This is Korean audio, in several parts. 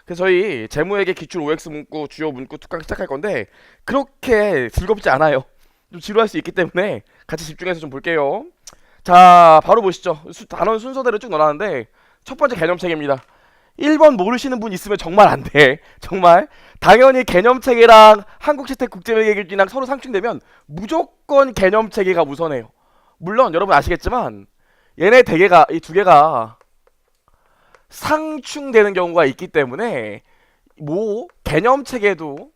그래서 저희 재무회계 기출 OX 문구, 주요 문구 특강 시작할 건데 그렇게 즐겁지 않아요. 좀 지루할 수 있기 때문에 같이 집중해서 좀 볼게요. 자, 바로 보시죠. 단원 순서대로 쭉 넣어놨는데 첫 번째 개념체계입니다. 1번 모르시는 분 있으면 정말 안 돼. 정말. 당연히 개념체계랑 한국채택국제회계기준이랑 서로 상충되면 무조건 개념체계가 우선해요. 물론 여러분 아시겠지만 얘네 대개가 이 두 개가 상충되는 경우가 있기 때문에 뭐 개념체계도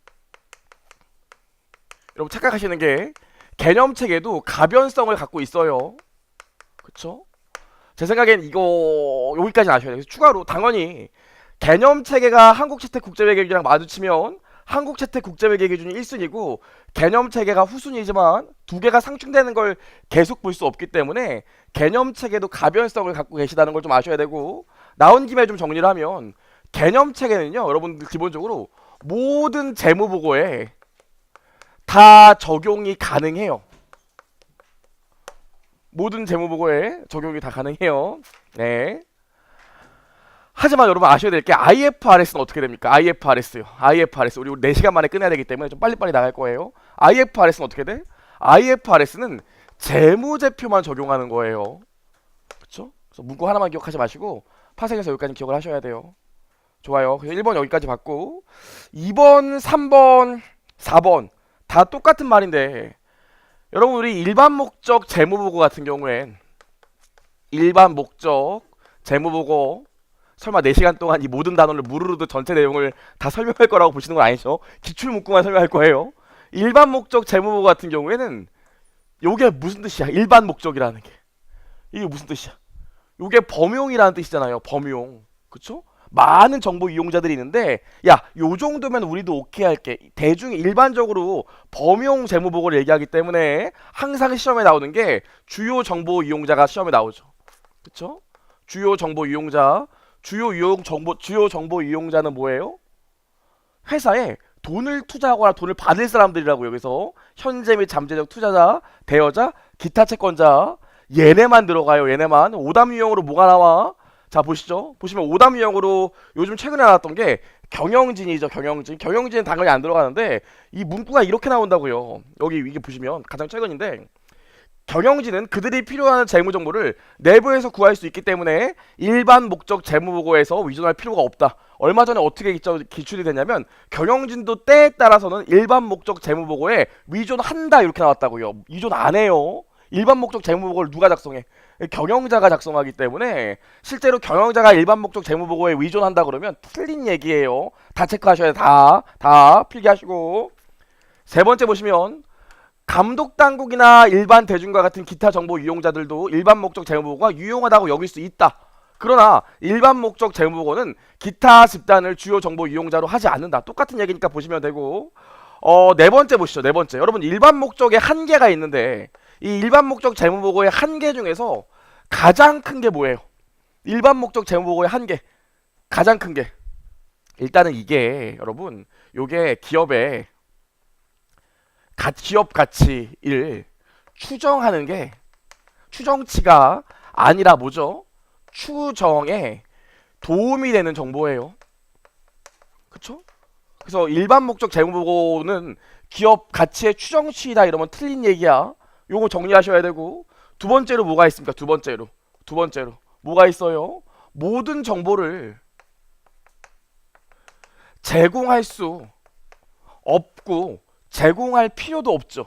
여러분 착각하시는 게 개념체계도 가변성을 갖고 있어요. 그쵸? 제 생각엔 이거 여기까지 아셔야 돼요. 추가로 당연히 개념체계가 한국채택국제회계기준이랑 마주치면 한국채택국제회계기준이 1순위고 개념체계가 후순위지만 두 개가 상충되는 걸 계속 볼 수 없기 때문에 개념체계도 가변성을 갖고 계시다는 걸 좀 아셔야 되고, 나온 김에 좀 정리를 하면 개념체계는요 여러분들 기본적으로 모든 재무보고에 다 적용이 가능해요. 모든 재무보고에 적용이 다 가능해요. 네. 하지만 여러분 아셔야 될 게 IFRS는 어떻게 됩니까? IFRS요. IFRS. 우리 4시간 만에 끝내야 되기 때문에 좀 빨리빨리 나갈 거예요. IFRS는 어떻게 돼? IFRS는 재무제표만 적용하는 거예요. 그쵸? 그래서 문구 하나만 기억하지 마시고 파생해서 여기까지 기억을 하셔야 돼요. 좋아요. 그래서 1번 여기까지 봤고 2번, 3번, 4번 다 똑같은 말인데 여러분 우리 일반 목적 재무보고 같은 경우엔 일반 목적 재무보고 설마 4시간 동안 이 모든 단어를 무르르도 전체 내용을 다 설명할 거라고 보시는 건 아니죠. 기출 문구만 설명할 거예요. 일반 목적 재무보고 같은 경우에는 요게 무슨 뜻이야? 일반 목적이라는 게 이게 무슨 뜻이야? 요게 범용이라는 뜻이잖아요. 범용. 그쵸? 많은 정보 이용자들이 있는데 야, 요 정도면 우리도 오케이 할게. 대중 일반적으로 범용 재무보고를 얘기하기 때문에 항상 시험에 나오는 게 주요 정보 이용자가 시험에 나오죠. 그쵸? 주요 정보 이용자. 주요 정보 이용자는 뭐예요? 회사에 돈을 투자하거나 돈을 받을 사람들이라고. 여기서 현재 및 잠재적 투자자, 대여자, 기타 채권자 얘네만 들어가요. 얘네만. 오답 유형으로 뭐가 나와? 자 보시죠. 보시면 오답 유형으로 요즘 최근에 나왔던 게 경영진이죠. 경영진. 경영진은 당연히 안 들어가는데 이 문구가 이렇게 나온다고요. 여기 이게 보시면 가장 최근인데 경영진은 그들이 필요한 재무 정보를 내부에서 구할 수 있기 때문에 일반 목적 재무보고에서 위존할 필요가 없다. 얼마 전에 어떻게 기출이 됐냐면 경영진도 때에 따라서는 일반 목적 재무보고에 위존한다 이렇게 나왔다고요. 위존 안 해요. 일반 목적 재무보고를 누가 작성해? 경영자가 작성하기 때문에 실제로 경영자가 일반 목적 재무보고에 위존한다 그러면 틀린 얘기예요. 다 체크하셔야 돼. 다 필기하시고. 세 번째 보시면 감독 당국이나 일반 대중과 같은 기타 정보 이용자들도 일반 목적 재무보고가 유용하다고 여길 수 있다. 그러나 일반 목적 재무보고는 기타 집단을 주요 정보 이용자로 하지 않는다. 똑같은 얘기니까 보시면 되고. 네 번째 보시죠. 네 번째. 여러분 일반 목적에 한계가 있는데 이 일반 목적 재무보고의 한계 중에서 가장 큰 게 뭐예요? 일반 목적 재무보고의 한계. 가장 큰 게. 일단은 이게 여러분 요게 기업의 기업 가치를 추정하는 게 추정치가 아니라 뭐죠? 추정에 도움이 되는 정보예요. 그쵸? 그래서 일반 목적 재무보고는 기업 가치의 추정치이다 이러면 틀린 얘기야. 요거 정리하셔야 되고. 두 번째로 뭐가 있습니까? 두 번째로 뭐가 있어요? 모든 정보를 제공할 수 없고 제공할 필요도 없죠.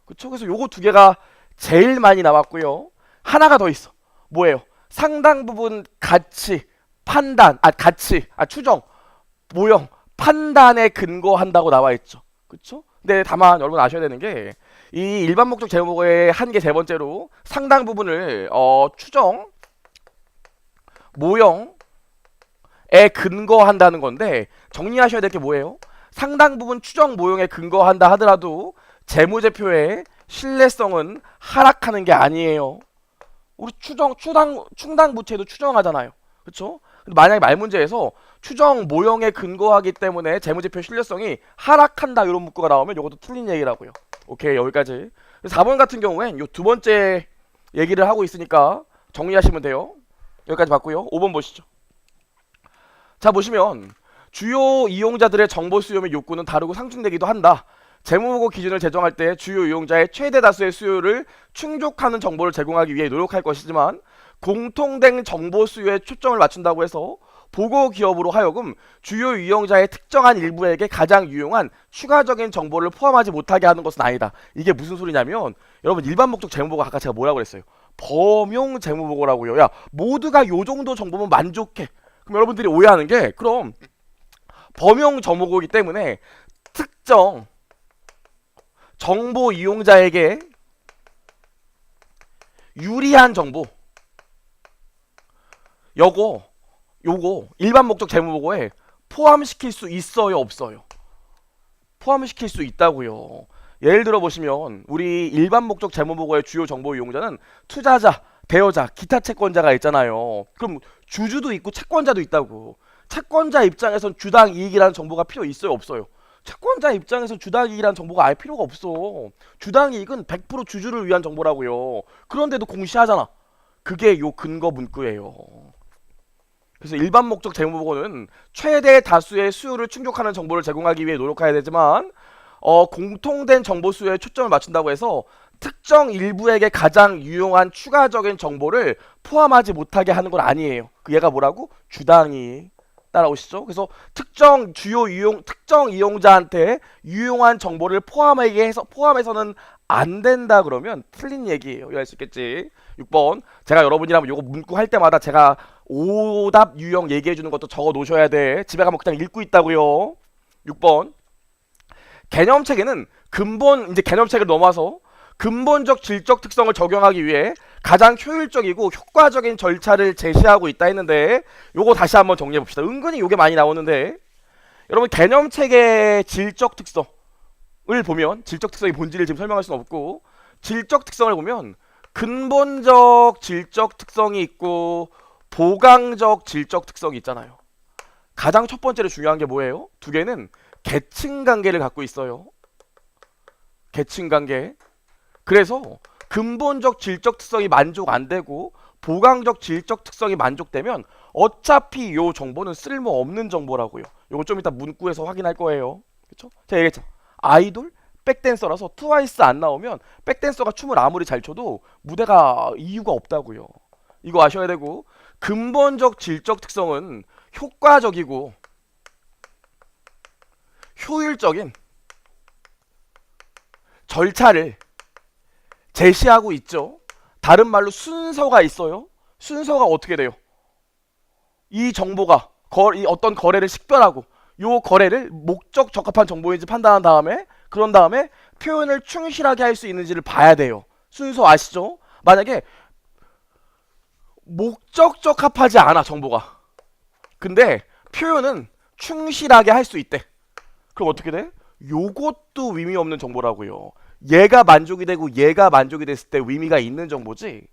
그쵸? 그래서 요거 두 개가 제일 많이 나왔고요. 하나가 더 있어. 뭐예요? 상당 부분 가치, 판단, 추정, 모형, 판단에 근거한다고 나와 있죠. 그쵸? 근데 다만 여러분 아셔야 되는 게 이 일반 목적 재무보고의 한계 세 번째로 상당 부분을 추정, 모형에 근거한다는 건데 정리하셔야 될 게 뭐예요? 상당 부분 추정 모형에 근거한다 하더라도 재무제표의 신뢰성은 하락하는 게 아니에요. 우리 충당 부채도 추정하잖아요. 그렇죠? 만약에 말 문제에서 추정 모형에 근거하기 때문에 재무제표 신뢰성이 하락한다 이런 문구가 나오면 이것도 틀린 얘기라고요. 오케이, 여기까지. 4번 같은 경우엔 요 두 번째 얘기를 하고 있으니까 정리하시면 돼요. 여기까지 봤고요. 5번 보시죠. 자 보시면 주요 이용자들의 정보 수요 및 욕구는 다르고 상충되기도 한다. 재무보고 기준을 제정할 때 주요 이용자의 최대 다수의 수요를 충족하는 정보를 제공하기 위해 노력할 것이지만 공통된 정보 수요에 초점을 맞춘다고 해서 보고 기업으로 하여금 주요 이용자의 특정한 일부에게 가장 유용한 추가적인 정보를 포함하지 못하게 하는 것은 아니다. 이게 무슨 소리냐면 여러분 일반 목적 재무보고 아까 제가 뭐라고 그랬어요? 범용 재무보고라고요. 야 모두가 요 정도 정보면 만족해. 그럼 여러분들이 오해하는 게 그럼 범용 재무보고이기 때문에 특정 정보 이용자에게 유리한 정보 요거 일반 목적 재무보고에 포함시킬 수 있어요 없어요? 포함시킬 수 있다고요. 예를 들어 보시면 우리 일반 목적 재무보고의 주요 정보 이용자는 투자자, 대여자, 기타 채권자가 있잖아요. 그럼 주주도 있고 채권자도 있다고. 채권자 입장에선 주당 이익이라는 정보가 필요 있어요 없어요? 채권자 입장에서 주당 이익이라는 정보가 알 필요가 없어. 주당 이익은 100% 주주를 위한 정보라고요. 그런데도 공시하잖아. 그게 요 근거 문구예요. 그래서 일반 목적 재무보고는 최대 다수의 수요를 충족하는 정보를 제공하기 위해 노력해야 되지만 공통된 정보 수요에 초점을 맞춘다고 해서 특정 일부에게 가장 유용한 추가적인 정보를 포함하지 못하게 하는 건 아니에요. 그 얘가 뭐라고? 주당이 따라오시죠? 그래서 특정 이용자한테 유용한 정보를 포함해서는 안 된다 그러면 틀린 얘기예요. 이해할 수 있겠지? 6번 제가 여러분이라면 요거 문구 할 때마다 제가 오답 유형 얘기해 주는 것도 적어 놓으셔야 돼. 집에 가면 그냥 읽고 있다고요. 6번 개념체계는 이제 개념체계를 넘어서 근본적 질적 특성을 적용하기 위해 가장 효율적이고 효과적인 절차를 제시하고 있다 했는데 요거 다시 한번 정리해 봅시다. 은근히 요게 많이 나오는데 여러분 개념체계의 질적 특성을 보면 질적 특성의 본질을 지금 설명할 수는 없고 질적 특성을 보면 근본적 질적 특성이 있고 보강적 질적 특성이 있잖아요. 가장 첫 번째로 중요한 게 뭐예요? 두 개는 계층 관계를 갖고 있어요. 계층 관계. 그래서 근본적 질적 특성이 만족 안 되고 보강적 질적 특성이 만족되면 어차피 요 정보는 쓸모없는 정보라고요. 요거 좀 이따 문구에서 확인할 거예요. 그렇죠? 제가 얘기했죠. 아이돌 백댄서라서 트와이스 안 나오면 백댄서가 춤을 아무리 잘 춰도 무대가 이유가 없다고요. 이거 아셔야 되고 근본적 질적 특성은 효과적이고 효율적인 절차를 제시하고 있죠. 다른 말로 순서가 있어요. 순서가 어떻게 돼요? 이 정보가 어떤 거래를 식별하고 요 거래를 목적 적합한 정보인지 판단한 다음에 그런 다음에 표현을 충실하게 할 수 있는지를 봐야 돼요. 순서 아시죠? 만약에 목적 적합하지 않아 정보가. 근데 표현은 충실하게 할 수 있대. 그럼 어떻게 돼? 요것도 의미 없는 정보라고요. 얘가 만족이 되고 얘가 만족이 됐을 때 의미가 있는 정보지.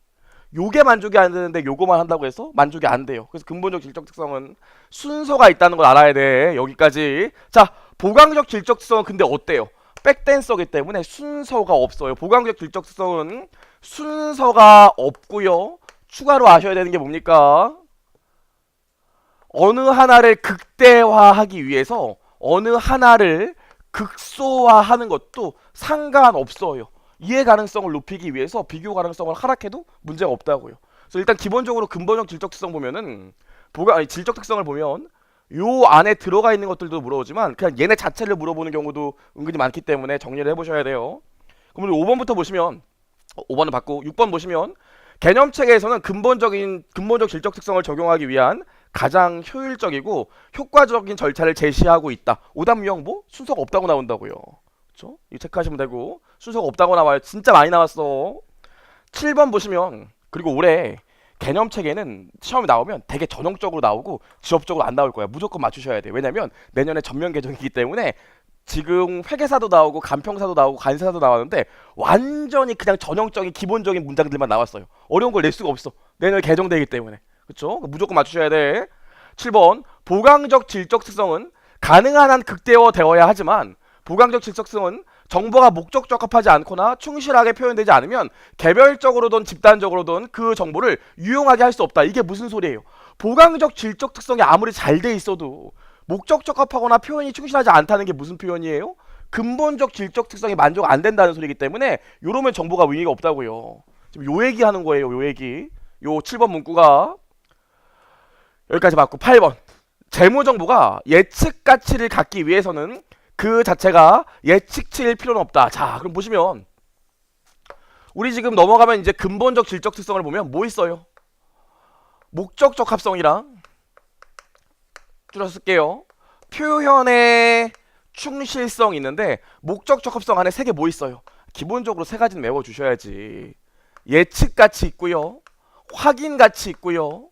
요게 만족이 안 되는데 요거만 한다고 해서 만족이 안 돼요. 그래서 근본적 질적 특성은 순서가 있다는 걸 알아야 돼. 여기까지. 자, 보강적 질적 특성은 근데 어때요? 백댄서기 때문에 순서가 없어요. 보강적 질적 특성은 순서가 없고요. 추가로 아셔야 되는 게 뭡니까? 어느 하나를 극대화하기 위해서 어느 하나를 극소화하는 것도 상관없어요. 이해 가능성을 높이기 위해서 비교 가능성을 하락해도 문제가 없다고요. 그래서 일단 기본적으로 근본적 질적 특성 보면은 질적 특성을 보면 요 안에 들어가 있는 것들도 물어보지만 그냥 얘네 자체를 물어보는 경우도 은근히 많기 때문에 정리를 해보셔야 돼요. 그럼 5번부터 보시면 5번은 받고 6번 보시면 개념체계에서는 근본적 질적 특성을 적용하기 위한 가장 효율적이고 효과적인 절차를 제시하고 있다. 오답 유형 뭐? 순서가 없다고 나온다고요. 그렇죠? 이거 체크하시면 되고 순서가 없다고 나와요. 진짜 많이 나왔어. 7번 보시면 그리고 올해 개념체계는 시험이 나오면 되게 전형적으로 나오고 지엽적으로 안 나올 거야. 무조건 맞추셔야 돼. 왜냐면 내년에 전면 개정이기 때문에 지금 회계사도 나오고 간평사도 나오고 간세사도 나왔는데 완전히 그냥 전형적인 기본적인 문장들만 나왔어요. 어려운 걸 낼 수가 없어. 내년에 개정되기 때문에. 그쵸? 무조건 맞추셔야 돼. 7번 보강적 질적 특성은 가능한 한 극대화되어야 하지만 보강적 질적 특성은 정보가 목적 적합하지 않거나 충실하게 표현되지 않으면 개별적으로든 집단적으로든 그 정보를 유용하게 할 수 없다. 이게 무슨 소리예요? 보강적 질적 특성이 아무리 잘 돼 있어도 목적 적합하거나 표현이 충실하지 않다는 게 무슨 표현이에요? 근본적 질적 특성이 만족 안 된다는 소리이기 때문에 요러면 정보가 의미가 없다고요. 지금 요 얘기 하는 거예요. 요 얘기. 요 7번 문구가 여기까지 맞고 8번. 재무 정보가 예측 가치를 갖기 위해서는 그 자체가 예측치일 필요는 없다. 자, 그럼 보시면 우리 지금 넘어가면 이제 근본적 질적 특성을 보면 뭐 있어요? 목적 적합성이랑 줄여서 쓸게요. 표현의 충실성 있는데 목적 적합성 안에 세 개 뭐 있어요? 기본적으로 세 가지는 외워주셔야지. 예측 가치 있고요. 확인 가치 있고요.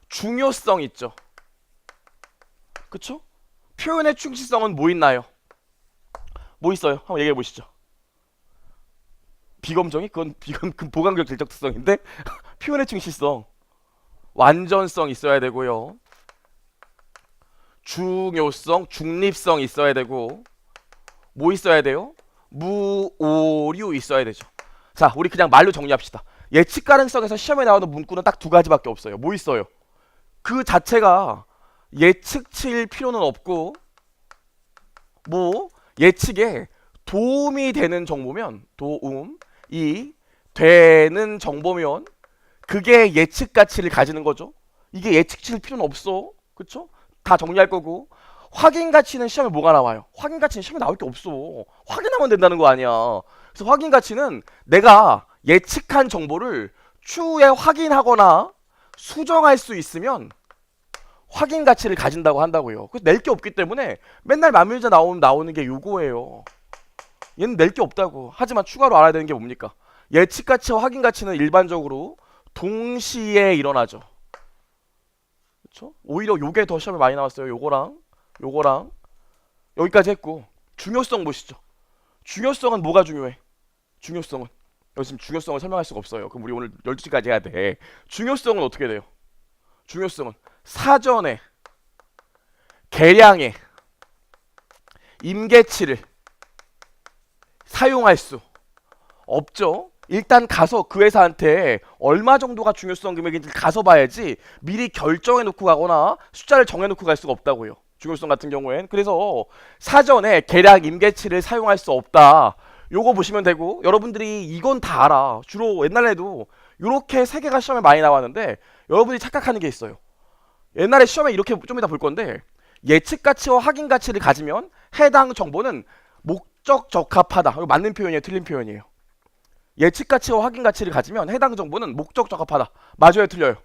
중요성 있죠. 그쵸? 표현의 충실성은 뭐 있나요? 뭐 있어요? 한번 얘기해 보시죠. 비검정이? 그건 보강적 질적 특성인데 표현의 충실성, 완전성 있어야 되고요. 중요성, 중립성 있어야 되고 뭐 있어야 돼요? 무오류 있어야 되죠. 자, 우리 그냥 말로 정리합시다. 예측 가능성에서 시험에 나오는 문구는 딱 두 가지밖에 없어요. 뭐 있어요? 그 자체가 예측치일 필요는 없고 뭐 예측에 도움이 되는 정보면 도움이 되는 정보면 그게 예측 가치를 가지는 거죠. 이게 예측치일 필요는 없어. 그쵸? 다 정리할 거고 확인 가치는 시험에 뭐가 나와요? 확인 가치는 시험에 나올 게 없어. 확인하면 된다는 거 아니야. 그래서 확인 가치는 내가 예측한 정보를 추후에 확인하거나 수정할 수 있으면 확인 가치를 가진다고 한다고요. 그래서 낼 게 없기 때문에 맨날 만물자 나오는 게 요거예요. 얘는 낼 게 없다고. 하지만 추가로 알아야 되는 게 뭡니까? 예측 가치와 확인 가치는 일반적으로 동시에 일어나죠. 그렇죠? 오히려 요게 더 시험에 많이 나왔어요. 요거랑 여기까지 했고 중요성 보시죠. 중요성은 뭐가 중요해? 중요성은 여기 지금 중요성을 설명할 수가 없어요. 그럼 우리 오늘 12시까지 해야 돼. 중요성은 어떻게 돼요? 중요성은 사전에 계량에 임계치를 사용할 수 없죠. 일단 가서 그 회사한테 얼마 정도가 중요성 금액인지 가서 봐야지 미리 결정해 놓고 가거나 숫자를 정해 놓고 갈 수가 없다고요. 중요성 같은 경우엔. 그래서 사전에 계량 임계치를 사용할 수 없다. 요거 보시면 되고 여러분들이 이건 다 알아. 주로 옛날에도 요렇게 세 개가 시험에 많이 나왔는데 여러분이 착각하는 게 있어요. 옛날에 시험에 이렇게 좀 이따 볼 건데 예측 가치와 확인 가치를 가지면 해당 정보는 목적 적합하다. 이거 맞는 표현이에요? 틀린 표현이에요? 예측 가치와 확인 가치를 가지면 해당 정보는 목적 적합하다. 맞아요? 틀려요?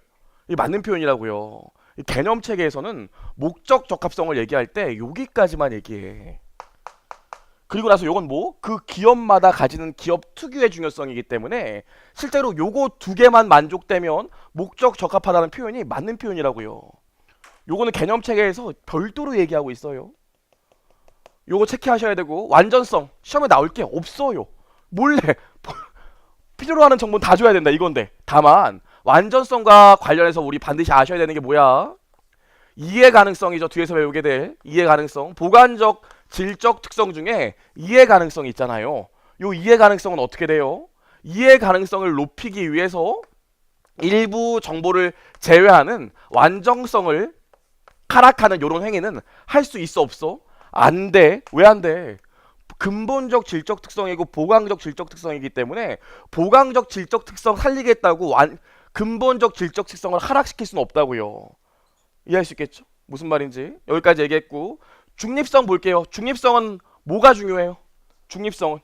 이게 맞는 표현이라고요. 이 개념 체계에서는 목적 적합성을 얘기할 때 여기까지만 얘기해. 그리고 나서 요건 뭐? 그 기업마다 가지는 기업 특유의 중요성이기 때문에 실제로 요거 두 개만 만족되면 목적 적합하다는 표현이 맞는 표현이라고요. 요거는 개념 체계에서 별도로 얘기하고 있어요. 요거 체크하셔야 되고 완전성 시험에 나올 게 없어요. 몰래 필요로 하는 정보는 다 줘야 된다 이건데 다만 완전성과 관련해서 우리 반드시 아셔야 되는 게 뭐야? 이해 가능성이죠. 뒤에서 배우게 될 이해 가능성. 보관적 질적 특성 중에 이해 가능성이 있잖아요. 요 이해 가능성은 어떻게 돼요? 이해 가능성을 높이기 위해서 일부 정보를 제외하는 완전성을 하락하는 요런 행위는 할 수 있어 없어? 안 돼. 왜 안 돼? 근본적 질적 특성이고 보강적 질적 특성이기 때문에 보강적 질적 특성 살리겠다고 근본적 질적 특성을 하락시킬 수는 없다고요. 이해할 수 있겠죠? 무슨 말인지 여기까지 얘기했고 중립성 볼게요. 중립성은 뭐가 중요해요? 중립성은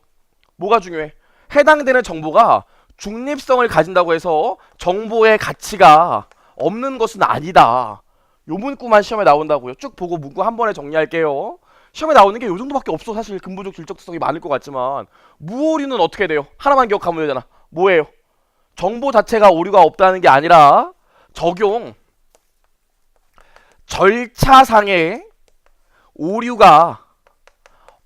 뭐가 중요해? 해당되는 정보가 중립성을 가진다고 해서 정보의 가치가 없는 것은 아니다. 요 문구만 시험에 나온다고요. 쭉 보고 문구 한 번에 정리할게요. 시험에 나오는 게 요 정도밖에 없어. 사실 근본적 질적 특성이 많을 것 같지만 무오류는 어떻게 돼요? 하나만 기억하면 되잖아. 뭐예요? 정보 자체가 오류가 없다는 게 아니라 적용 절차상의 오류가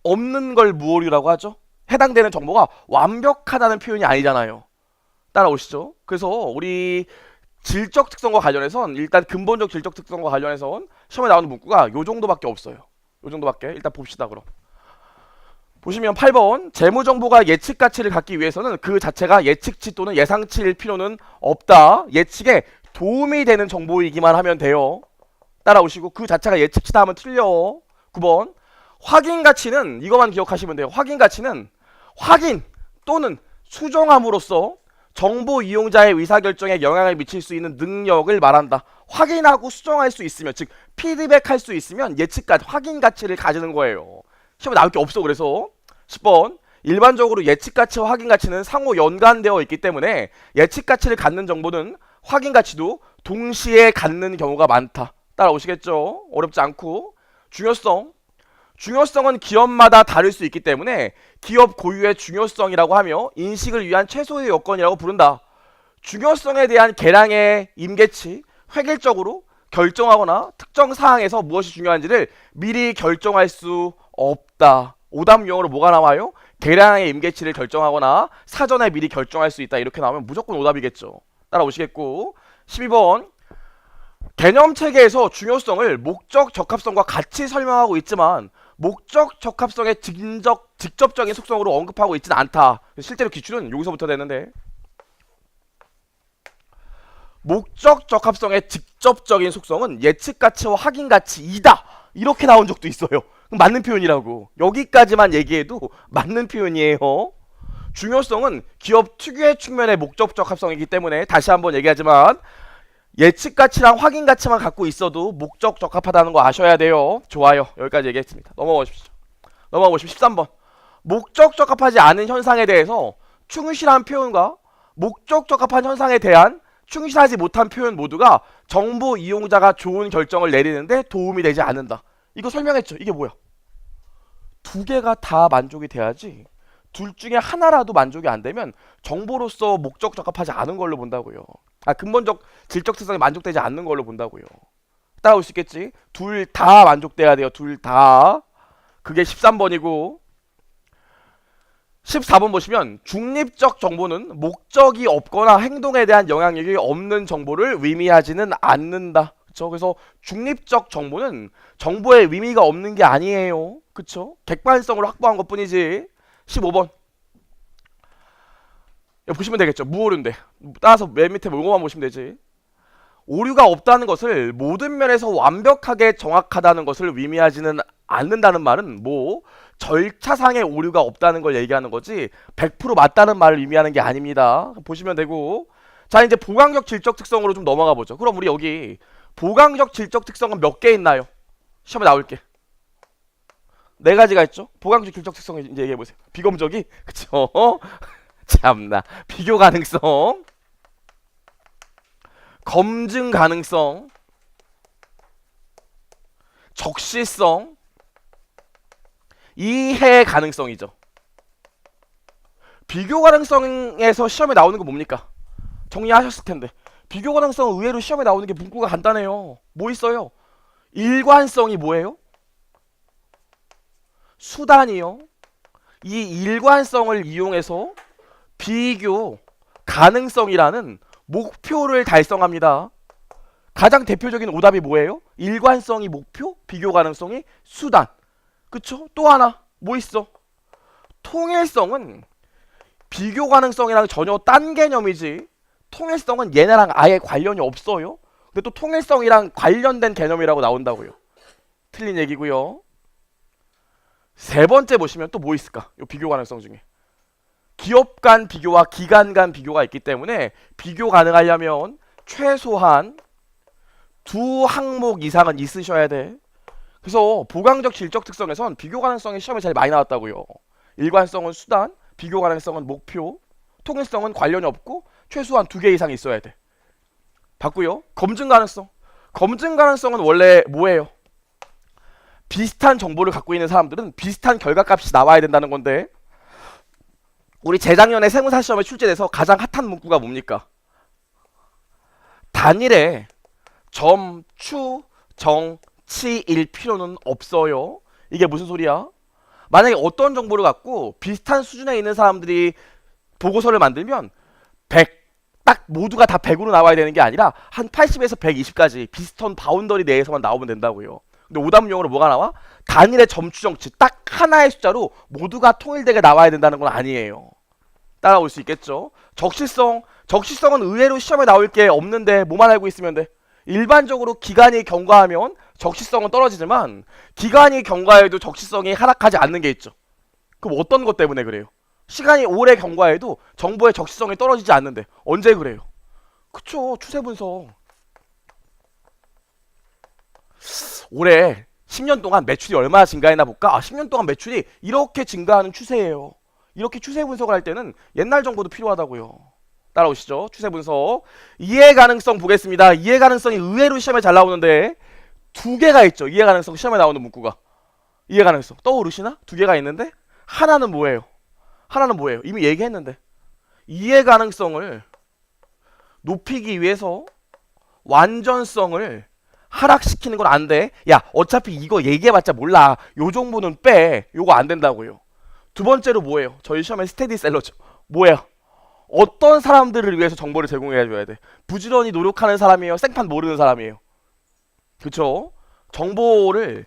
없는 걸 무오류라고 하죠. 해당되는 정보가 완벽하다는 표현이 아니잖아요. 따라오시죠. 그래서 우리 질적 특성과 관련해선 일단 근본적 질적 특성과 관련해선 시험에 나오는 문구가 요 정도밖에 없어요. 요 정도밖에. 일단 봅시다 그럼. 보시면 8번 재무정보가 예측 가치를 갖기 위해서는 그 자체가 예측치 또는 예상치일 필요는 없다. 예측에 도움이 되는 정보이기만 하면 돼요. 따라오시고 그 자체가 예측치다 하면 틀려. 9번 확인 가치는 이것만 기억하시면 돼요. 확인 가치는 확인 또는 수정함으로써 정보 이용자의 의사결정에 영향을 미칠 수 있는 능력을 말한다. 확인하고 수정할 수 있으면, 즉 피드백할 수 있으면 예측가치, 확인 가치를 가지는 거예요. 시험에 나올 게 없어. 그래서 10번 일반적으로 예측가치와 확인가치는 상호 연관되어 있기 때문에 예측가치를 갖는 정보는 확인가치도 동시에 갖는 경우가 많다. 따라오시겠죠? 어렵지 않고. 중요성은 기업마다 다를 수 있기 때문에 기업 고유의 중요성이라고 하며 인식을 위한 최소의 요건이라고 부른다. 중요성에 대한 계량의 임계치, 획일적으로 결정하거나 특정 사항에서 무엇이 중요한지를 미리 결정할 수 없다. 오답 유형으로 뭐가 나와요? 계량의 임계치를 결정하거나 사전에 미리 결정할 수 있다. 이렇게 나오면 무조건 오답이겠죠. 따라오시겠고. 12번 개념 체계에서 중요성을 목적 적합성과 같이 설명하고 있지만 목적 적합성의 직접적인 속성으로 언급하고 있지는 않다. 실제로 기출은 여기서부터 되는데 목적 적합성의 직접적인 속성은 예측가치와 확인가치이다. 이렇게 나온 적도 있어요. 맞는 표현이라고. 여기까지만 얘기해도 맞는 표현이에요. 중요성은 기업 특유의 측면의 목적 적합성이기 때문에 다시 한번 얘기하지만 예측가치랑 확인가치만 갖고 있어도 목적 적합하다는 거 아셔야 돼요. 좋아요. 여기까지 얘기했습니다. 넘어가십시오. 13번 목적 적합하지 않은 현상에 대해서 충실한 표현과 목적 적합한 현상에 대한 충실하지 못한 표현 모두가 정보 이용자가 좋은 결정을 내리는데 도움이 되지 않는다. 이거 설명했죠. 이게 뭐야? 두 개가 다 만족이 돼야지. 둘 중에 하나라도 만족이 안 되면 정보로서 목적 적합하지 않은 걸로 본다고요. 근본적 질적 특성이 만족되지 않는 걸로 본다고요. 따라올 수 있겠지? 둘 다 만족돼야 돼요. 둘 다. 그게 13번이고 14번 보시면 중립적 정보는 목적이 없거나 행동에 대한 영향력이 없는 정보를 의미하지는 않는다. 그쵸? 그래서 중립적 정보는 정보에 의미가 없는 게 아니에요. 그쵸? 객관성으로 확보한 것 뿐이지. 15번 보시면 되겠죠. 무오류인데 따라서 맨 밑에 이거만 보시면 되지. 오류가 없다는 것을 모든 면에서 완벽하게 정확하다는 것을 의미하지는 않는다는 말은 절차상의 오류가 없다는 걸 얘기하는 거지 100% 맞다는 말을 의미하는 게 아닙니다. 보시면 되고. 자, 이제 보강적 질적 특성으로 좀 넘어가 보죠. 그럼 우리 여기 보강적 질적 특성은 몇 개 있나요? 시험에 나올게. 4가지가 있죠. 보강적 질적 특성 이제 얘기해보세요. 비검적이? 그쵸? 참나. 비교 가능성, 검증 가능성, 적시성, 이해 가능성이죠. 비교 가능성에서 시험에 나오는 거 뭡니까? 정리하셨을 텐데. 비교 가능성은 의외로 시험에 나오는 게 문구가 간단해요. 뭐 있어요? 일관성이 뭐예요? 수단이요. 이 일관성을 이용해서 비교 가능성이라는 목표를 달성합니다. 가장 대표적인 오답이 뭐예요? 일관성이 목표, 비교 가능성이 수단. 그쵸? 또 하나 뭐 있어? 통일성은 비교 가능성이랑 전혀 딴 개념이지. 통일성은 얘네랑 아예 관련이 없어요. 근데 또 통일성이랑 관련된 개념이라고 나온다고요. 틀린 얘기고요. 세 번째 보시면 또 뭐 있을까? 요 비교 가능성 중에 기업 간 비교와 기관 간 비교가 있기 때문에 비교 가능하려면 최소한 2 항목 이상은 있으셔야 돼. 그래서 보강적 질적 특성에선 비교 가능성이 시험에 제일 많이 나왔다고요. 일관성은 수단, 비교 가능성은 목표, 통일성은 관련이 없고 최소한 2개 이상 있어야 돼. 봤고요. 검증 가능성. 검증 가능성은 원래 뭐예요? 비슷한 정보를 갖고 있는 사람들은 비슷한 결과값이 나와야 된다는 건데 우리 재작년에 세무사 시험에 출제돼서 가장 핫한 문구가 뭡니까? 단일에 점, 추, 정, 치일 필요는 없어요. 이게 무슨 소리야? 만약에 어떤 정보를 갖고 비슷한 수준에 있는 사람들이 보고서를 만들면 100, 딱 모두가 다 100으로 나와야 되는 게 아니라 한 80에서 120까지 비슷한 바운더리 내에서만 나오면 된다고요. 근데 오답용어로 뭐가 나와? 단일의 점추정치 딱 하나의 숫자로 모두가 통일되게 나와야 된다는 건 아니에요. 따라올 수 있겠죠. 적시성은 의외로 시험에 나올 게 없는데 뭐만 알고 있으면 돼? 일반적으로 기간이 경과하면 적시성은 떨어지지만 기간이 경과해도 적시성이 하락하지 않는 게 있죠. 그럼 어떤 것 때문에 그래요? 시간이 오래 경과해도 정보의 적시성이 떨어지지 않는데 언제 그래요? 그쵸, 추세 분석. 올해 10년 동안 매출이 얼마나 증가했나 볼까? 10년 동안 매출이 이렇게 증가하는 추세예요. 이렇게 추세 분석을 할 때는 옛날 정보도 필요하다고요. 따라오시죠. 추세 분석. 이해 가능성 보겠습니다. 이해 가능성이 의외로 시험에 잘 나오는데 두 개가 있죠. 이해 가능성 시험에 나오는 문구가. 이해 가능성 떠오르시나? 두 개가 있는데 하나는 뭐예요? 하나는 뭐예요? 이미 얘기했는데 이해 가능성을 높이기 위해서 완전성을 하락시키는 건 안 돼. 야, 어차피 이거 얘기해봤자 몰라. 요 정보는 빼. 요거 안 된다고요. 두 번째로 뭐예요? 저희 시험에 스테디셀러죠. 뭐야? 어떤 사람들을 위해서 정보를 제공해줘야 돼? 부지런히 노력하는 사람이에요? 생판 모르는 사람이에요? 그쵸? 정보를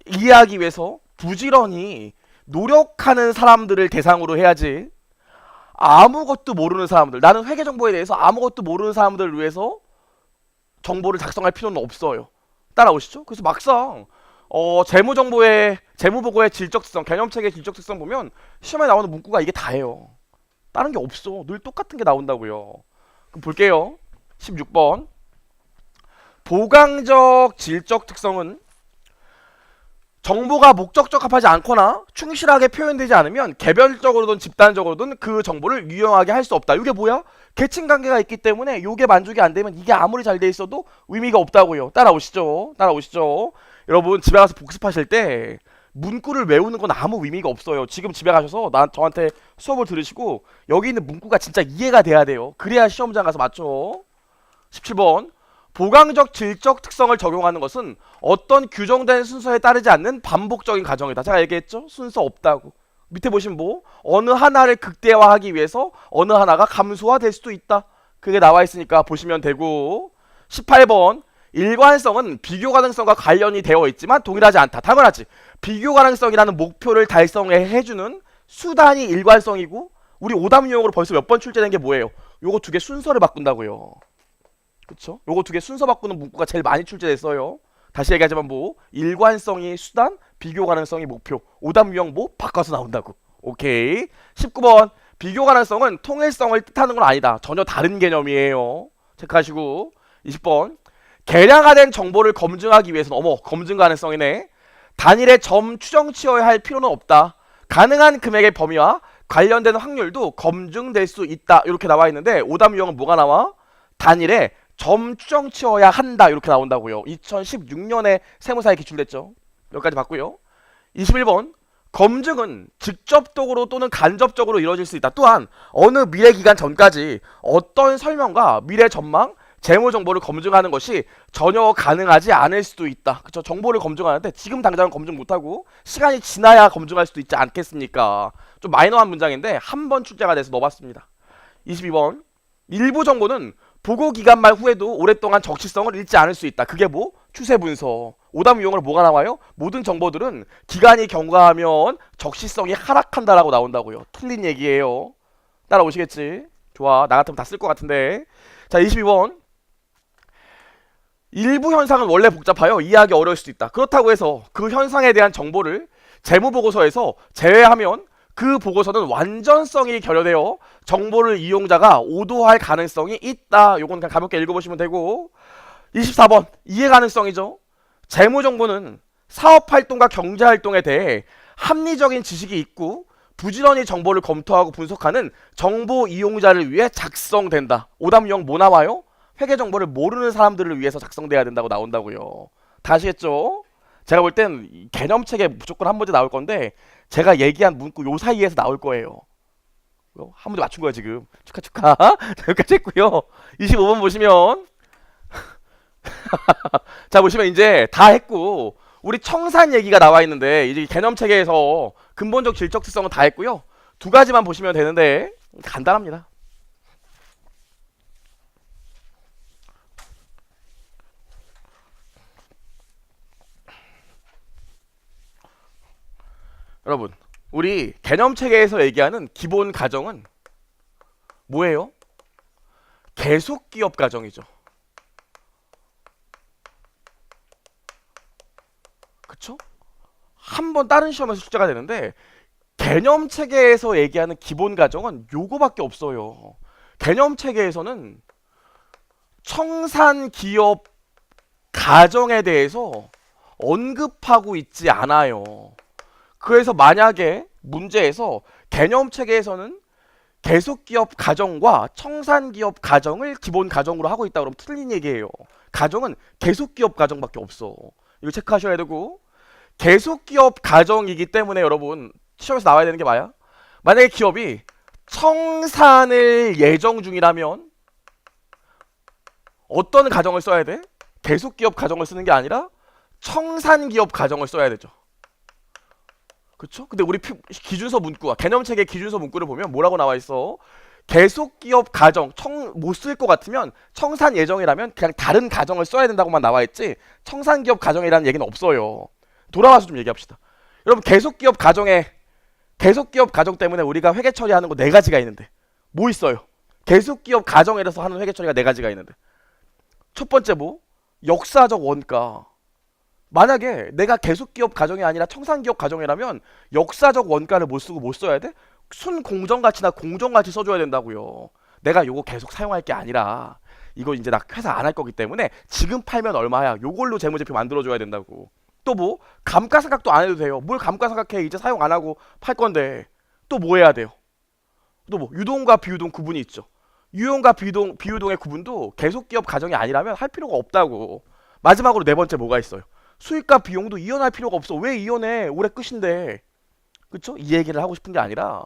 이해하기 위해서 부지런히 노력하는 사람들을 대상으로 해야지 아무것도 모르는 사람들, 나는 회계 정보에 대해서 아무것도 모르는 사람들을 위해서 정보를 작성할 필요는 없어요. 따라오시죠? 그래서 막상 재무보고의 질적 특성, 개념책의 질적 특성 보면 시험에 나오는 문구가 이게 다예요. 다른 게 없어. 늘 똑같은 게 나온다고요. 그럼 볼게요. 16번. 보강적 질적 특성은 정보가 목적적 합하지 않거나 충실하게 표현되지 않으면 개별적으로든 집단적으로든 그 정보를 유용하게 할 수 없다. 이게 뭐야? 계층관계가 있기 때문에 이게 만족이 안 되면 이게 아무리 잘 돼 있어도 의미가 없다고요. 따라오시죠. 따라오시죠. 여러분 집에 가서 복습하실 때 문구를 외우는 건 아무 의미가 없어요. 지금 집에 가셔서 저한테 수업을 들으시고 여기 있는 문구가 진짜 이해가 돼야 돼요. 그래야 시험장 가서 맞춰. 17번. 보강적 질적 특성을 적용하는 것은 어떤 규정된 순서에 따르지 않는 반복적인 과정이다. 제가 얘기했죠? 순서 없다고. 밑에 보시면 뭐 어느 하나를 극대화하기 위해서 어느 하나가 감소화될 수도 있다. 그게 나와 있으니까 보시면 되고. 18번. 일관성은 비교 가능성과 관련이 되어 있지만 동일하지 않다. 당연하지. 비교 가능성이라는 목표를 달성해주는 수단이 일관성이고 우리 오답 유형으로 벌써 몇 번 출제된 게 뭐예요? 요거 두 개 순서를 바꾼다고요. 그쵸? 요거 두 개 순서 바꾸는 문구가 제일 많이 출제됐어요. 다시 얘기하자면 뭐 일관성이 수단, 비교 가능성이 목표. 오답 유형 뭐 바꿔서 나온다고. 오케이. 19번. 비교 가능성은 통일성을 뜻하는 건 아니다. 전혀 다른 개념이에요. 체크하시고. 20번. 개량화된 정보를 검증하기 위해서는 검증 가능성이네. 단일의 점 추정치여야 할 필요는 없다. 가능한 금액의 범위와 관련된 확률도 검증될 수 있다. 이렇게 나와 있는데 오답 유형은 뭐가 나와? 단일의 점 추정치여야 한다. 이렇게 나온다고요. 2016년에 세무사에 기출됐죠. 여기까지 봤고요. 21번. 검증은 직접적으로 또는 간접적으로 이루어질 수 있다. 또한 어느 미래 기간 전까지 어떤 설명과 미래 전망, 재무 정보를 검증하는 것이 전혀 가능하지 않을 수도 있다. 그쵸? 정보를 검증하는데 지금 당장은 검증 못하고 시간이 지나야 검증할 수도 있지 않겠습니까? 좀 마이너한 문장인데 한 번 출제가 돼서 넣어봤습니다. 22번. 일부 정보는 보고 기간 말 후에도 오랫동안 적시성을 잃지 않을 수 있다. 그게 뭐? 추세 분석. 오답 유형으로 뭐가 나와요? 모든 정보들은 기간이 경과하면 적시성이 하락한다라고 나온다고요. 틀린 얘기예요. 따라오시겠지? 좋아. 나 같으면 다 쓸 것 같은데. 자, 22번. 일부 현상은 원래 복잡하여 이해하기 어려울 수도 있다. 그렇다고 해서 그 현상에 대한 정보를 재무보고서에서 제외하면 그 보고서는 완전성이 결여되어 정보를 이용자가 오도할 가능성이 있다. 요건 그냥 가볍게 읽어보시면 되고. 24번. 이해 가능성이죠. 재무정보는 사업활동과 경제활동에 대해 합리적인 지식이 있고 부지런히 정보를 검토하고 분석하는 정보 이용자를 위해 작성된다. 오답 유형 뭐 나와요? 회계 정보를 모르는 사람들을 위해서 작성돼야 된다고 나온다고요. 다 아시겠죠? 제가 볼 땐 개념책에 무조건 한 문제 나올 건데 제가 얘기한 문구 요 사이에서 나올 거예요. 한 문제 맞춘 거야 지금. 축하. 여기까지 했고요. 25번 보시면 자 보시면 이제 다 했고 우리 청산 얘기가 나와 있는데 이제 개념체계에서 근본적 질적 특성은 다 했고요. 두 가지만 보시면 되는데 간단합니다. 여러분 우리 개념체계에서 얘기하는 기본 가정은 뭐예요? 계속기업 가정이죠. 그쵸? 한 번 다른 시험에서 출제가 되는데 개념 체계에서 얘기하는 기본 가정은 요거밖에 없어요. 개념 체계에서는 청산 기업 가정에 대해서 언급하고 있지 않아요. 그래서 만약에 문제에서 개념 체계에서는 계속기업 가정과 청산기업 가정을 기본 가정으로 하고 있다 그러면 틀린 얘기예요. 가정은 계속기업 가정밖에 없어. 이거 체크하셔야 되고, 계속기업 가정이기 때문에 여러분 시험에서 나와야 되는 게 뭐야? 만약에 기업이 청산을 예정 중이라면 어떤 가정을 써야 돼? 계속기업 가정을 쓰는 게 아니라 청산기업 가정을 써야 되죠. 그쵸? 근데 우리 기준서 문구와 개념체계 기준서 문구를 보면 뭐라고 나와 있어? 계속기업 가정 못 쓸 것 같으면 청산 예정이라면 그냥 다른 가정을 써야 된다고만 나와 있지 청산기업 가정이라는 얘기는 없어요. 돌아와서 좀 얘기합시다. 여러분 계속기업 가정 때문에 우리가 회계 처리하는 거 네 가지가 있는데 뭐 있어요? 계속기업 가정에서 하는 회계 처리가 네 가지가 있는데 첫 번째 뭐? 역사적 원가. 만약에 내가 계속기업 가정이 아니라 청산기업 가정이라면 역사적 원가를 못 쓰고 뭐 써야 돼? 순공정가치나 공정가치 써줘야 된다고요. 내가 요거 계속 사용할 게 아니라 이거 이제 나 회사 안 할 거기 때문에 지금 팔면 얼마야? 요걸로 재무제표 만들어줘야 된다고. 또 뭐? 감가상각도 안 해도 돼요. 뭘 감가상각해? 이제 사용 안 하고 팔 건데 또 뭐 해야 돼요? 또 뭐? 유동과 비유동 구분이 있죠. 유용과 비유동의 구분도 계속기업 가정이 아니라면 할 필요가 없다고. 마지막으로 네 번째 뭐가 있어요? 수익과 비용도 이혼할 필요가 없어. 왜 이혼해? 올해 끝인데. 그쵸? 이 얘기를 하고 싶은 게 아니라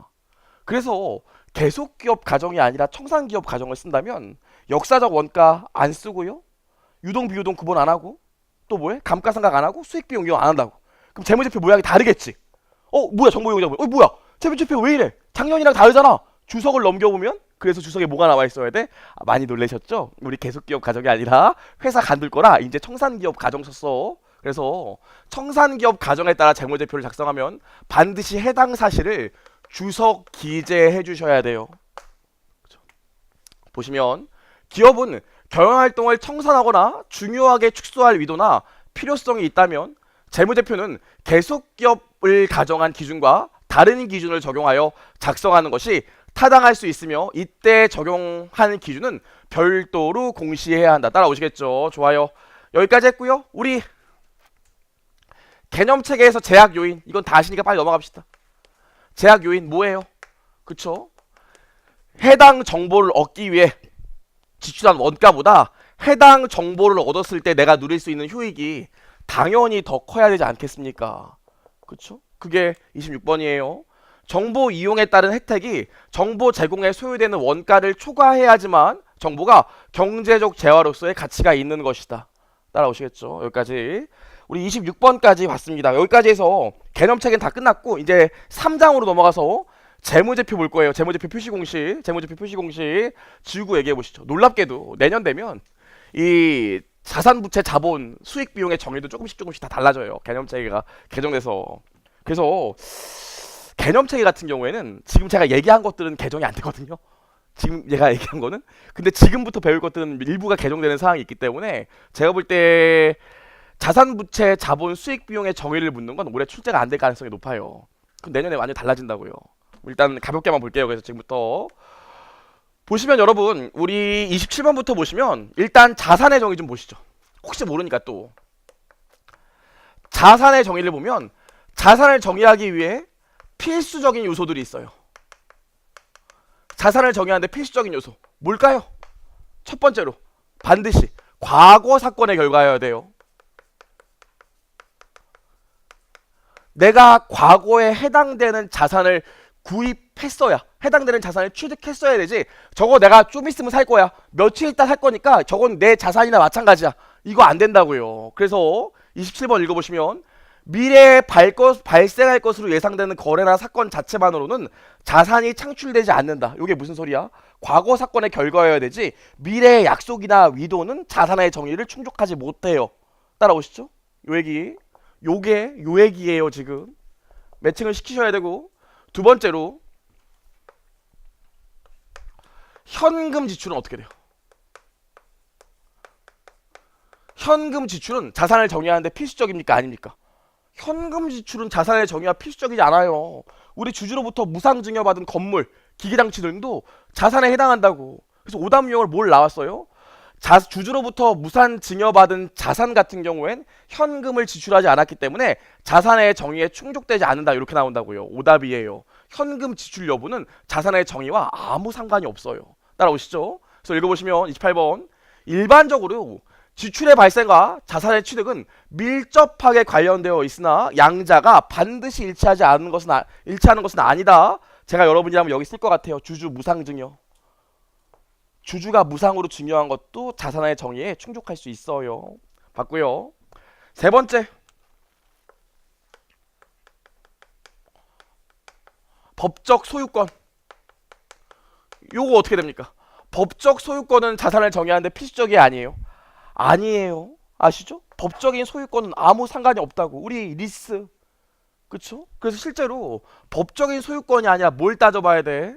그래서 계속기업 가정이 아니라 청산기업 가정을 쓴다면 역사적 원가 안 쓰고요. 유동 비유동 구분 안 하고 또 뭐해? 감가상각 안 하고 수익 비용 이혼 안 한다고. 그럼 재무제표 모양이 다르겠지. 뭐야 정보용장 뭐야? 재무제표 왜 이래? 작년이랑 다르잖아. 주석을 넘겨보면 그래서 주석에 뭐가 나와 있어야 돼? 많이 놀라셨죠? 우리 계속기업 가정이 아니라 회사 간둘 거라 이제 청산기업 가정 썼어. 그래서 청산기업 가정에 따라 재무제표를 작성하면 반드시 해당 사실을 주석 기재해 주셔야 돼요. 그렇죠? 보시면 기업은 경영활동을 청산하거나 중요하게 축소할 의도나 필요성이 있다면 재무제표는 계속기업을 가정한 기준과 다른 기준을 적용하여 작성하는 것이 타당할 수 있으며 이때 적용하는 기준은 별도로 공시해야 한다. 따라오시겠죠? 좋아요. 여기까지 했고요. 우리 개념체계에서 제약 요인 이건 다 아시니까 빨리 넘어갑시다. 제약 요인 뭐예요? 그쵸? 해당 정보를 얻기 위해 지출한 원가보다 해당 정보를 얻었을 때 내가 누릴 수 있는 효익이 당연히 더 커야 되지 않겠습니까? 그쵸? 그게 26번이에요. 정보 이용에 따른 혜택이 정보 제공에 소요되는 원가를 초과해야지만 정보가 경제적 재화로서의 가치가 있는 것이다. 따라오시겠죠? 여기까지. 우리 26번까지 봤습니다. 여기까지 해서 개념책은 다 끝났고 이제 3장으로 넘어가서 재무제표 볼 거예요. 재무제표 표시공식 지우고 얘기해 보시죠. 놀랍게도 내년 되면 이 자산부채 자본 수익 비용의 정의도 조금씩 다 달라져요. 개념체계가 개정돼서. 그래서 개념체계 같은 경우에는 지금 제가 얘기한 것들은 개정이 안 되거든요. 지금 얘가 얘기한 거는. 근데 지금부터 배울 것들은 일부가 개정되는 상황이 있기 때문에 제가 볼 때 자산부채 자본 수익 비용의 정의를 묻는 건 올해 출제가 안 될 가능성이 높아요. 그럼 내년에 완전히 달라진다고요. 일단 가볍게만 볼게요. 그래서 지금부터 보시면 여러분 우리 27번부터 보시면 일단 자산의 정의 좀 보시죠. 혹시 모르니까 또 자산의 정의를 보면 자산을 정의하기 위해 필수적인 요소들이 있어요. 자산을 정의하는데 필수적인 요소 뭘까요? 첫 번째로 반드시 과거 사건의 결과여야 돼요. 내가 과거에 해당되는 자산을 구입했어야 해당되는 자산을 취득했어야 되지. 저거 내가 좀 있으면 살 거야. 며칠 있다 살 거니까 저건 내 자산이나 마찬가지야. 이거 안 된다고요. 그래서 27번 읽어보시면 미래에 발생할 것으로 예상되는 거래나 사건 자체만으로는 자산이 창출되지 않는다. 이게 무슨 소리야? 과거 사건의 결과여야 되지 미래의 약속이나 위도는 자산의 정의를 충족하지 못해요. 따라오시죠? 요 얘기 요게 요 얘기예요. 지금 매칭을 시키셔야 되고 두 번째로 현금 지출은 어떻게 돼요? 현금 지출은 자산을 정의하는데 필수적입니까? 아닙니까? 현금 지출은 자산의 정의와 필수적이지 않아요. 우리 주주로부터 무상 증여받은 건물, 기기장치 등도 자산에 해당한다고. 그래서 오답 유형을 뭘 나왔어요? 주주로부터 무상 증여받은 자산 같은 경우엔 현금을 지출하지 않았기 때문에 자산의 정의에 충족되지 않는다 이렇게 나온다고요. 오답이에요. 현금 지출 여부는 자산의 정의와 아무 상관이 없어요. 따라오시죠? 그래서 읽어보시면 28번 일반적으로 지출의 발생과 자산의 취득은 밀접하게 관련되어 있으나 양자가 반드시 일치하는 것은 아니다. 제가 여러분이라면 여기 쓸 것 같아요. 주주 무상 증여. 주주가 무상으로 증여한 것도 자산의 정의에 충족할 수 있어요. 봤고요. 세 번째, 법적 소유권. 요거 어떻게 됩니까? 법적 소유권은 자산을 정의하는데 필수적이 아니에요. 아니에요. 아시죠? 법적인 소유권은 아무 상관이 없다고. 우리 리스. 그쵸? 그래서 실제로 법적인 소유권이 아니라 뭘 따져봐야 돼?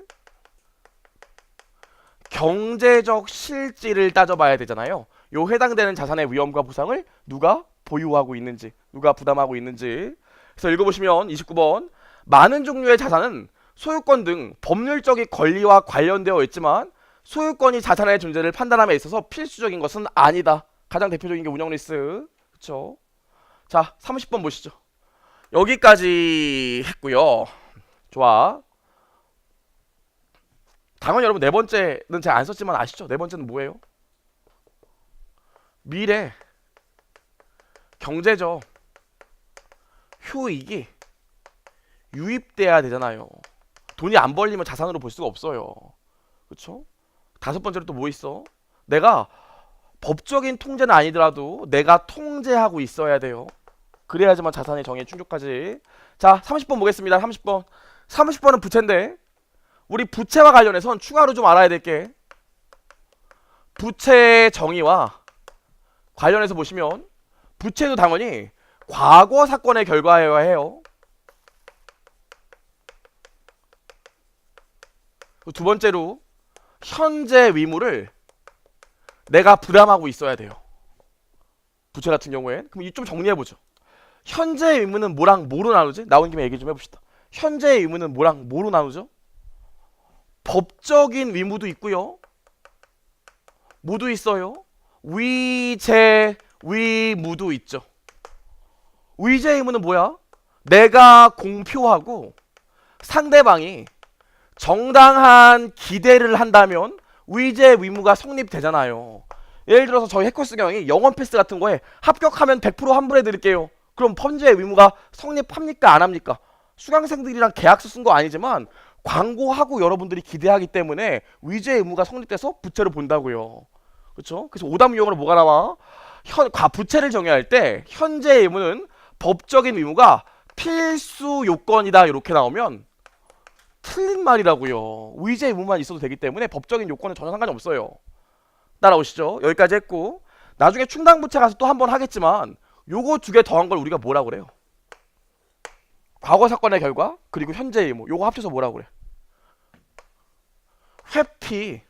경제적 실질을 따져봐야 되잖아요. 요 해당되는 자산의 위험과 부상을 누가 보유하고 있는지, 누가 부담하고 있는지. 그래서 읽어보시면 29번 많은 종류의 자산은 소유권 등 법률적인 권리와 관련되어 있지만 소유권이 자산의 존재를 판단함에 있어서 필수적인 것은 아니다. 가장 대표적인 게 운영리스. 그쵸? 자, 30번 보시죠. 여기까지 했고요. 좋아. 당연히 여러분 네 번째는 제가 안 썼지만 아시죠? 네 번째는 뭐예요? 미래 경제적 효익이 유입돼야 되잖아요. 돈이 안 벌리면 자산으로 볼 수가 없어요. 그쵸? 다섯 번째로 또 뭐 있어? 내가 법적인 통제는 아니더라도 내가 통제하고 있어야 돼요. 그래야지만 자산의 정의에 충족하지. 자, 30번 보겠습니다. 30번. 30번은 부채인데 우리 부채와 관련해선 추가로 좀 알아야 될 게 부채 정의와 관련해서 보시면 부채도 당연히 과거 사건의 결과여야 해요. 두 번째로 현재 위무를 내가 부담하고 있어야 돼요. 부채 같은 경우엔. 그럼 이 좀 정리해보죠. 현재 의무는 뭐랑 뭐로 나누지? 나온 김에 얘기 좀 해봅시다. 현재 의무는 뭐랑 뭐로 나누죠? 법적인 의무도 있고요. 뭐도 있어요? 위제 위무도 있죠. 위제 의무는 뭐야? 내가 공표하고 상대방이 정당한 기대를 한다면 위제 의무가 성립되잖아요. 예를 들어서 저희 해커스 경영이 영원 패스 같은 거에 합격하면 100% 환불해 드릴게요. 그럼 펀즈의 의무가 성립합니까? 안 합니까? 수강생들이랑 계약서 쓴 거 아니지만 광고하고 여러분들이 기대하기 때문에 위제 의무가 성립돼서 부채를 본다고요. 그렇죠? 그래서 오답 유형으로 뭐가 나와? 부채를 정의할 때 현재 의무는 법적인 의무가 필수 요건이다 이렇게 나오면 틀린 말이라고요. 위제 의무만 있어도 되기 때문에 법적인 요건은 전혀 상관이 없어요. 따라오시죠. 여기까지 했고 나중에 충당부채 가서 또 한 번 하겠지만 요거 두 개 더한 걸 우리가 뭐라고 그래요? 과거 사건의 결과 그리고 현재 의무 요거 합쳐서 뭐라고 그래? 회피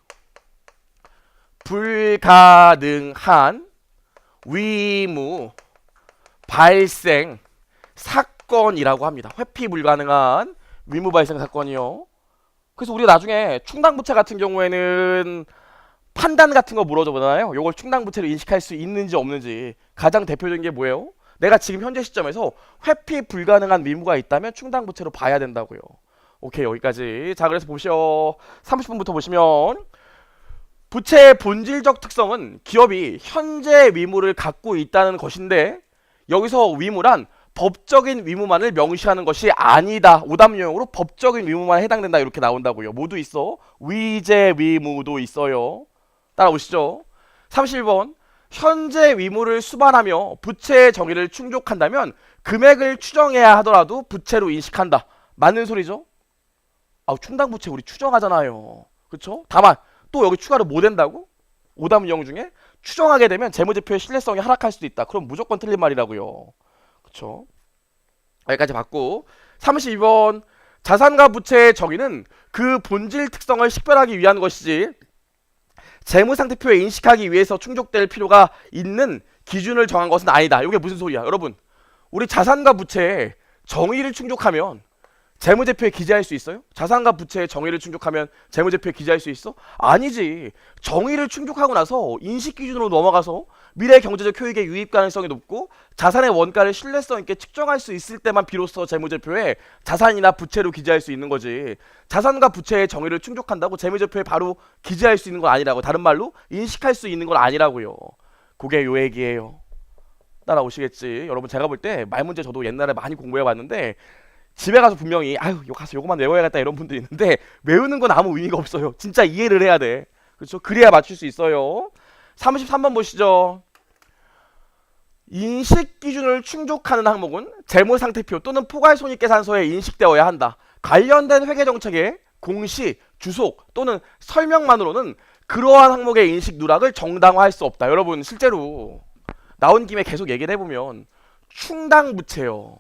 불가능한 위무 발생 사건이라고 합니다. 회피 불가능한 위무 발생 사건이요. 그래서 우리가 나중에 충당부채 같은 경우에는 판단 같은 거 물어보잖아요. 요걸 충당부채로 인식할 수 있는지 없는지. 가장 대표적인 게 뭐예요? 내가 지금 현재 시점에서 회피 불가능한 위무가 있다면 충당부채로 봐야 된다고요. 오케이, 여기까지. 자, 그래서 보시오. 30분부터 보시면 부채의 본질적 특성은 기업이 현재 위무를 갖고 있다는 것인데 여기서 위무란 법적인 위무만을 명시하는 것이 아니다. 오답 유형으로 법적인 위무만 해당된다 이렇게 나온다고요. 뭐도 있어? 위제 위무도 있어요. 따라오시죠. 31번 현재 위무를 수반하며 부채의 정의를 충족한다면 금액을 추정해야 하더라도 부채로 인식한다. 맞는 소리죠? 충당부채 우리 추정하잖아요. 그쵸? 다만 또 여기 추가로 뭐 된다고? 오답 유형 중에 추정하게 되면 재무제표의 신뢰성이 하락할 수도 있다. 그럼 무조건 틀린 말이라고요. 그쵸? 여기까지 봤고 32번 자산과 부채의 정의는 그 본질 특성을 식별하기 위한 것이지 재무상태표에 인식하기 위해서 충족될 필요가 있는 기준을 정한 것은 아니다. 이게 무슨 소리야? 여러분 우리 자산과 부채에 정의를 충족하면 재무제표에 기재할 수 있어요? 자산과 부채의 정의를 충족하면 재무제표에 기재할 수 있어? 아니지. 정의를 충족하고 나서 인식기준으로 넘어가서 미래 경제적 효익의 유입 가능성이 높고 자산의 원가를 신뢰성 있게 측정할 수 있을 때만 비로소 재무제표에 자산이나 부채로 기재할 수 있는 거지. 자산과 부채의 정의를 충족한다고 재무제표에 바로 기재할 수 있는 건 아니라고. 다른 말로 인식할 수 있는 건 아니라고요. 그게 요 얘기예요. 따라오시겠지. 여러분 제가 볼 때 말문제 저도 옛날에 많이 공부해봤는데 집에 가서 분명히 아유 가서 요거만 외워야겠다 이런 분들이 있는데 외우는 건 아무 의미가 없어요. 진짜 이해를 해야 돼. 그렇죠? 그래야 맞출 수 있어요. 33번 보시죠. 인식 기준을 충족하는 항목은 재무상태표 또는 포괄손익계산서에 인식되어야 한다. 관련된 회계정책의 공시, 주속 또는 설명만으로는 그러한 항목의 인식 누락을 정당화할 수 없다. 여러분 실제로 나온 김에 계속 얘기를 해보면 충당부채요.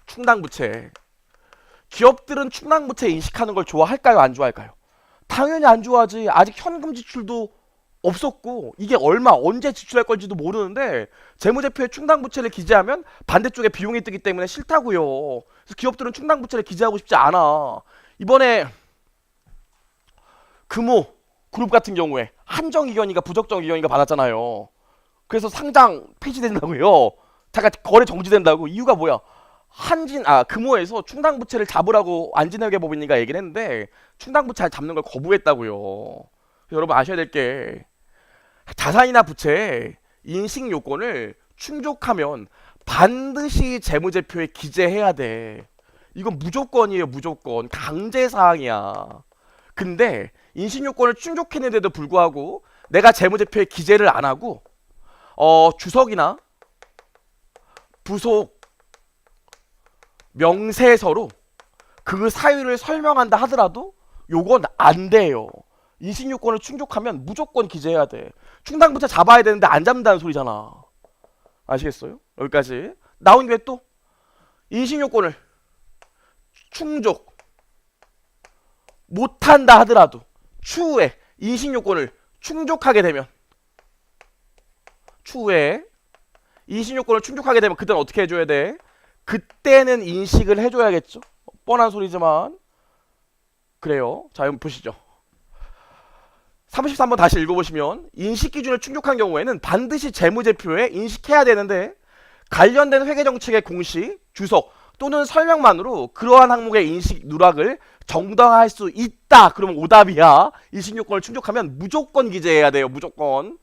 충당부채. 기업들은 충당부채 인식하는 걸 좋아할까요? 안 좋아할까요? 당연히 안 좋아하지. 아직 현금 지출도 없었고 이게 얼마 언제 지출할 건지도 모르는데 재무제표에 충당부채를 기재하면 반대쪽에 비용이 뜨기 때문에 싫다고요. 그래서 기업들은 충당부채를 기재하고 싶지 않아. 이번에 금호 그룹 같은 경우에 한정이견인가 부적정이견인가 받았잖아요. 그래서 상장 폐지된다고요. 잠깐 거래 정지된다고. 이유가 뭐야? 금호에서 충당부채를 잡으라고 안진회계법인이가 얘기를 했는데 충당부채 잡는 걸 거부했다고요. 여러분 아셔야 될 게 자산이나 부채의 인식 요건을 충족하면 반드시 재무제표에 기재해야 돼. 이건 무조건이에요. 무조건 강제사항이야. 근데 인식 요건을 충족했는데도 불구하고 내가 재무제표에 기재를 안 하고 주석이나 부속 명세서로 그 사유를 설명한다 하더라도 요건 안 돼요. 인식요건을 충족하면 무조건 기재해야 돼. 충당부채 잡아야 되는데 안 잡는다는 소리잖아. 아시겠어요? 여기까지 나온 김에 또 인식요건을 충족 못한다 하더라도 추후에 인식요건을 충족하게 되면 그때는 어떻게 해줘야 돼? 그때는 인식을 해줘야겠죠. 뻔한 소리지만 그래요. 자, 한번 보시죠. 33번 다시 읽어보시면 인식 기준을 충족한 경우에는 반드시 재무제표에 인식해야 되는데 관련된 회계정책의 공시, 주석 또는 설명만으로 그러한 항목의 인식 누락을 정당화할 수 있다. 그러면 오답이야. 인식요건을 충족하면 무조건 기재해야 돼요. 무조건.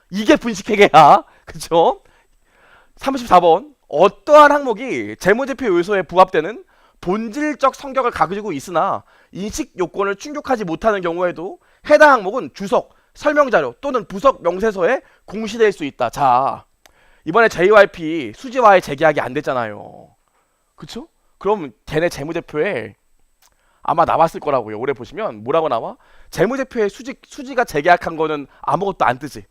이게 분식회계야. 그쵸? 34번 어떠한 항목이 재무제표 요소에 부합되는 본질적 성격을 가지고 있으나 인식 요건을 충족하지 못하는 경우에도 해당 항목은 주석, 설명자료 또는 부석 명세서에 공시될 수 있다. 자, 이번에 JYP 수지와의 재계약이 안 됐잖아요. 그쵸? 그럼 걔네 재무제표에 아마 나왔을 거라고요. 올해 보시면 뭐라고 나와? 재무제표에 수지가 재계약한 거는 아무것도 안 뜨지.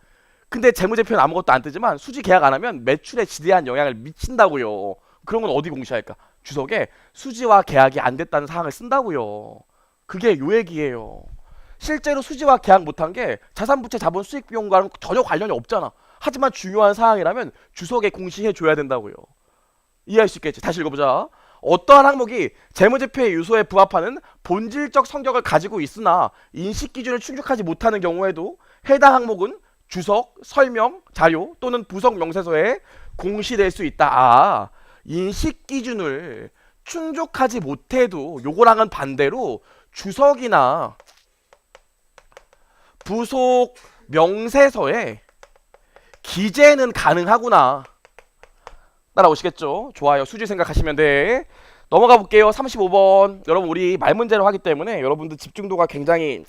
근데 재무제표는 아무것도 안 뜨지만 수지 계약 안 하면 매출에 지대한 영향을 미친다고요. 그런 건 어디 공시할까? 주석에 수지와 계약이 안 됐다는 사항을 쓴다고요. 그게 요 얘기예요. 실제로 수지와 계약 못한 게 자산부채 자본 수익 비용과는 전혀 관련이 없잖아. 하지만 중요한 사항이라면 주석에 공시해 줘야 된다고요. 이해할 수 있겠지? 다시 읽어보자. 어떠한 항목이 재무제표의 요소에 부합하는 본질적 성격을 가지고 있으나 인식기준을 충족하지 못하는 경우에도 해당 항목은 주석, 설명, 자료 또는 부석 명세서에 공시될 수 있다. 인식기준을 충족하지 못해도 요거랑은 반대로 주석이나 부속 명세서에 기재는 가능하구나. 따라오시겠죠? 좋아요. 수지 생각하시면 돼. 넘어가 볼게요. 35번. 여러분 우리 말문제로 하기 때문에 여러분들 집중도가 굉장히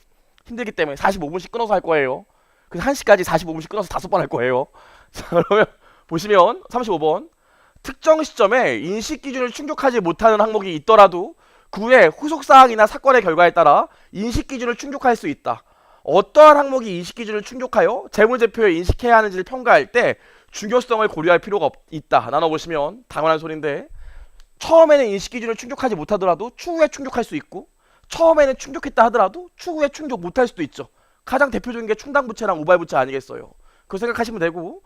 힘들기 때문에 45분씩 끊어서 할 거예요. 그래서 1시까지 45분씩 끊어서 5번 할 거예요. 자, 그러면 보시면 35번. 특정 시점에 인식 기준을 충족하지 못하는 항목이 있더라도 그 후에 후속 사항이나 사건의 결과에 따라 인식 기준을 충족할 수 있다. 어떠한 항목이 인식 기준을 충족하여 재무제표에 인식해야 하는지를 평가할 때 중요성을 고려할 필요가 있다. 나눠보시면 당연한 소리인데 처음에는 인식 기준을 충족하지 못하더라도 추후에 충족할 수 있고 처음에는 충족했다 하더라도 추후에 충족 못할 수도 있죠. 가장 대표적인 게 충당부채랑 우발부채 아니겠어요. 그 생각하시면 되고,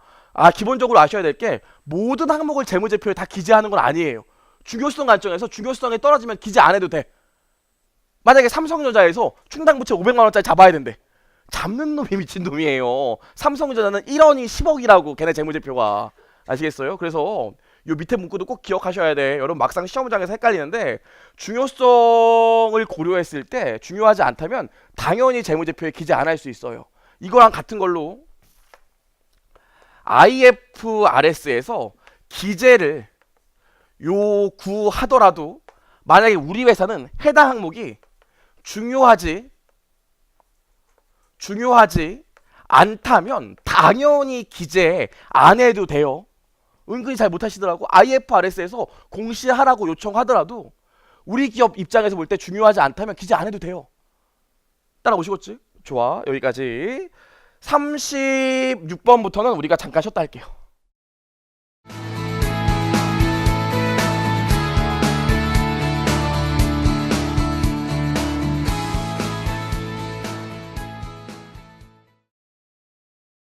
기본적으로 아셔야 될 게 모든 항목을 재무제표에 다 기재하는 건 아니에요. 중요성 관점에서 중요성이 떨어지면 기재 안 해도 돼. 만약에 삼성전자에서 충당부채 500만원짜리 잡아야 된대. 잡는 놈이 미친놈이에요. 삼성전자는 1원이 10억이라고 걔네 재무제표가. 아시겠어요? 그래서 요 밑에 문구도 꼭 기억하셔야 돼. 여러분 막상 시험장에서 헷갈리는데 중요성을 고려했을 때 중요하지 않다면 당연히 재무제표에 기재 안 할 수 있어요. 이거랑 같은 걸로 IFRS에서 기재를 요구하더라도 만약에 우리 회사는 해당 항목이 중요하지 않다면 당연히 기재 안 해도 돼요. 은근히 잘 못하시더라고. IFRS에서 공시하라고 요청하더라도 우리 기업 입장에서 볼 때 중요하지 않다면 기재 안 해도 돼요. 따라오시겠지? 좋아, 여기까지. 36번부터는 우리가 잠깐 쉬었다 할게요.